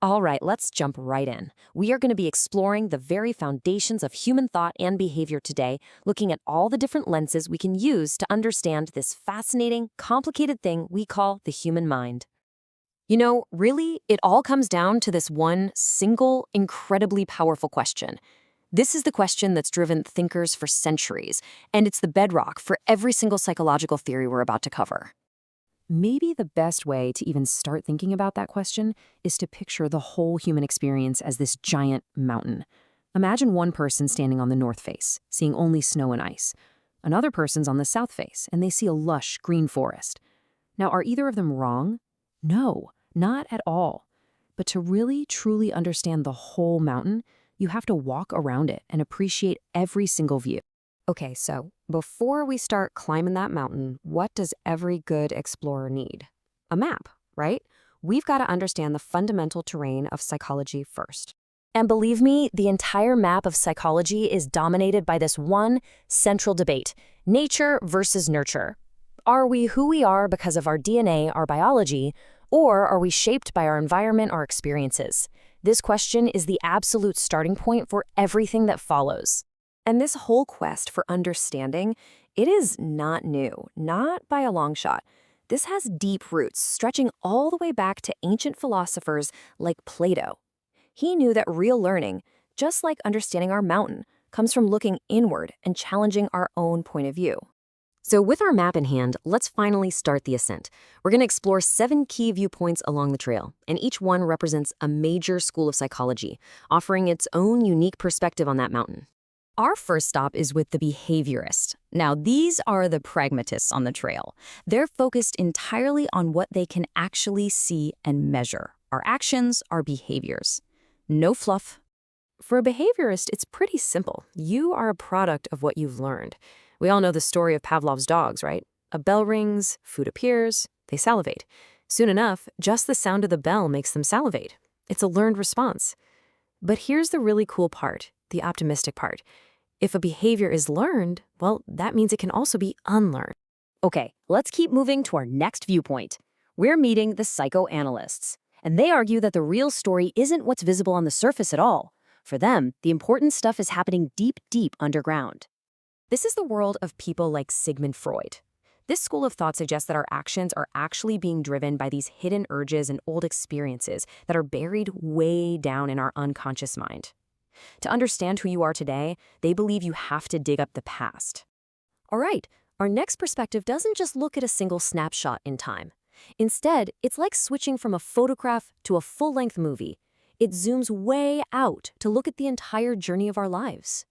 All right, let's jump right in. We are going to be exploring the very foundations of human thought and behavior today, looking at all the different lenses we can use to understand this fascinating, complicated thing we call the human mind. Really, it all comes down to this one single, incredibly powerful question. This is the question that's driven thinkers for centuries, and it's the bedrock for every single psychological theory we're about to cover. Maybe the best way to even start thinking about that question is to picture the whole human experience as this giant mountain. Imagine one person standing on the north face, seeing only snow and ice. Another person's on the south face, and they see a lush green forest. Now, are either of them wrong? No, not at all. But to really, truly understand the whole mountain, you have to walk around it and appreciate every single view. Okay, so before we start climbing that mountain, what does every good explorer need? A map, right? We've got to understand the fundamental terrain of psychology first. And believe me, the entire map of psychology is dominated by this one central debate: nature versus nurture. Are we who we are because of our DNA, our biology, or are we shaped by our environment, our experiences? This question is the absolute starting point for everything that follows. And this whole quest for understanding, it is not new, not by a long shot. This has deep roots, stretching all the way back to ancient philosophers like Plato. He knew that real learning, just like understanding our mountain, comes from looking inward and challenging our own point of view. So with our map in hand, let's finally start the ascent. We're going to explore 7 key viewpoints along the trail, and each one represents a major school of psychology, offering its own unique perspective on that mountain. Our first stop is with the behaviorists. Now, these are the pragmatists on the trail. They're focused entirely on what they can actually see and measure: our actions, our behaviors. No fluff. For a behaviorist, it's pretty simple. You are a product of what you've learned. We all know the story of Pavlov's dogs, right? A bell rings, food appears, they salivate. Soon enough, just the sound of the bell makes them salivate. It's a learned response. But here's the really cool part, the optimistic part. If a behavior is learned, well, that means it can also be unlearned. Okay, let's keep moving to our next viewpoint. We're meeting the psychoanalysts, and they argue that the real story isn't what's visible on the surface at all. For them, the important stuff is happening deep, deep underground. This is the world of people like Sigmund Freud. This school of thought suggests that our actions are actually being driven by these hidden urges and old experiences that are buried way down in our unconscious mind. To understand who you are today, they believe you have to dig up the past. All right, our next perspective doesn't just look at a single snapshot in time. Instead, it's like switching from a photograph to a full-length movie. It zooms way out to look at the entire journey of our lives.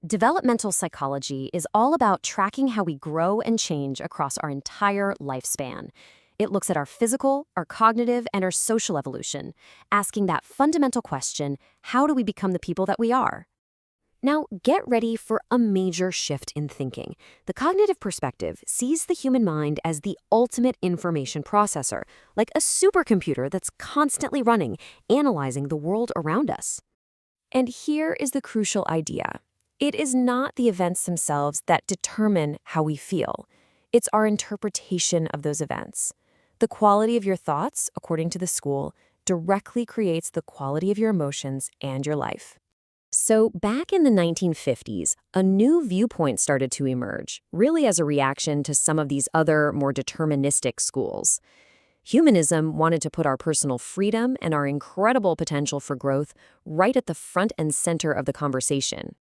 Developmental psychology is all about tracking how we grow and change across our entire lifespan. It looks at our physical, our cognitive, and our social evolution, asking that fundamental question: how do we become the people that we are? Now, get ready for a major shift in thinking. The cognitive perspective sees the human mind as the ultimate information processor, like a supercomputer that's constantly running, analyzing the world around us. And here is the crucial idea. It is not the events themselves that determine how we feel. It's our interpretation of those events. The quality of your thoughts, according to the school, directly creates the quality of your emotions and your life. So back in the 1950s, a new viewpoint started to emerge, really as a reaction to some of these other, more deterministic schools. Humanism wanted to put our personal freedom and our incredible potential for growth right at the front and center of the conversation.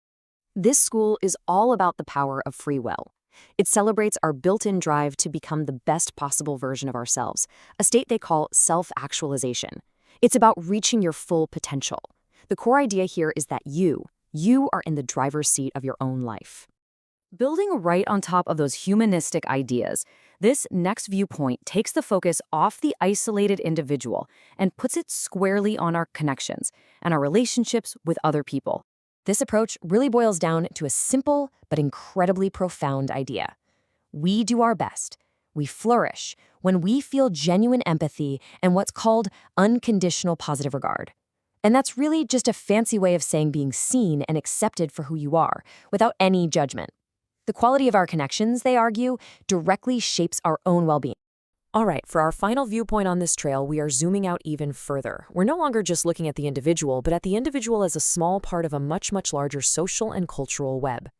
This school is all about the power of free will. It celebrates our built-in drive to become the best possible version of ourselves, a state they call self-actualization. It's about reaching your full potential. The core idea here is that you are in the driver's seat of your own life. Building right on top of those humanistic ideas, this next viewpoint takes the focus off the isolated individual and puts it squarely on our connections and our relationships with other people. This approach really boils down to a simple but incredibly profound idea. We do our best, we flourish, when we feel genuine empathy and what's called unconditional positive regard. And that's really just a fancy way of saying being seen and accepted for who you are, without any judgment. The quality of our connections, they argue, directly shapes our own well-being. All right, for our final viewpoint on this trail, we are zooming out even further. We're no longer just looking at the individual, but at the individual as a small part of a much, much larger social and cultural web.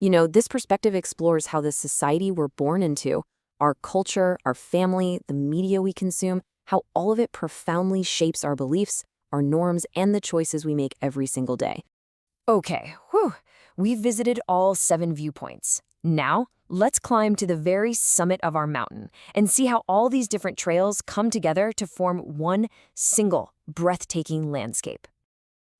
This perspective explores how the society we're born into, our culture, our family, the media we consume, how all of it profoundly shapes our beliefs, our norms, and the choices we make every single day. Okay, whew, we've visited all 7 viewpoints. Now, let's climb to the very summit of our mountain and see how all these different trails come together to form one single, breathtaking landscape.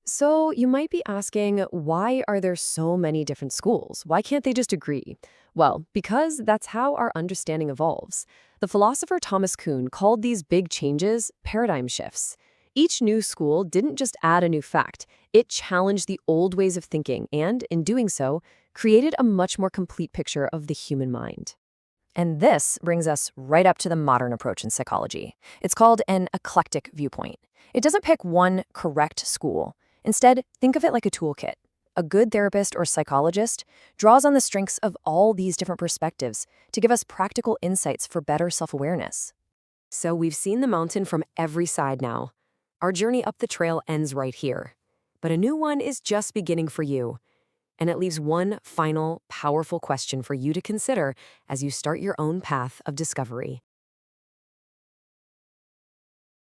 So, you might be asking, why are there so many different schools? Why can't they just agree? Well, because that's how our understanding evolves. The philosopher Thomas Kuhn called these big changes paradigm shifts. Each new school didn't just add a new fact, it challenged the old ways of thinking and, in doing so, created a much more complete picture of the human mind. And this brings us right up to the modern approach in psychology. It's called an eclectic viewpoint. It doesn't pick one correct school. Instead, think of it like a toolkit. A good therapist or psychologist draws on the strengths of all these different perspectives to give us practical insights for better self-awareness. So we've seen the mountain from every side now. Our journey up the trail ends right here. But a new one is just beginning for you. And it leaves one final, powerful question for you to consider as you start your own path of discovery.